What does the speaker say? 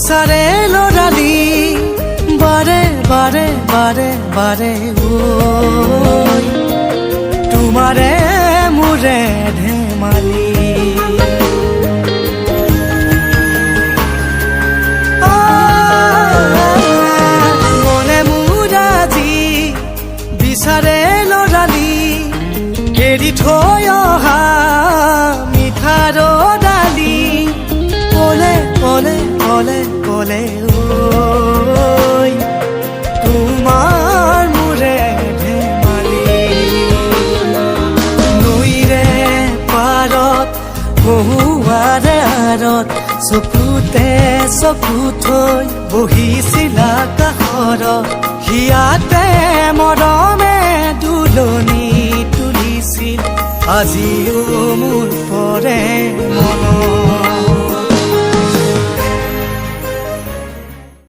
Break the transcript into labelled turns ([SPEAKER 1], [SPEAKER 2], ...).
[SPEAKER 1] বিচাৰে লৰালি বাৰে বাৰে বাৰে বাৰে ঐ তোমাৰে মোৰে ধেমালি মনে মোৰ আজি বিচাৰে লৰালি এৰি থৈ অহা মিঠাৰ ডালি কলে কলে কলে কলে ঐ তোমাৰ মোৰে ধেমালি নৈৰে পাৰত বহুৱাৰে আৰত চকুতে চকু থৈ বহিছিলা কাষৰত হিয়াতে মৰমে দুলনি তুলিছিল আজিও মোৰ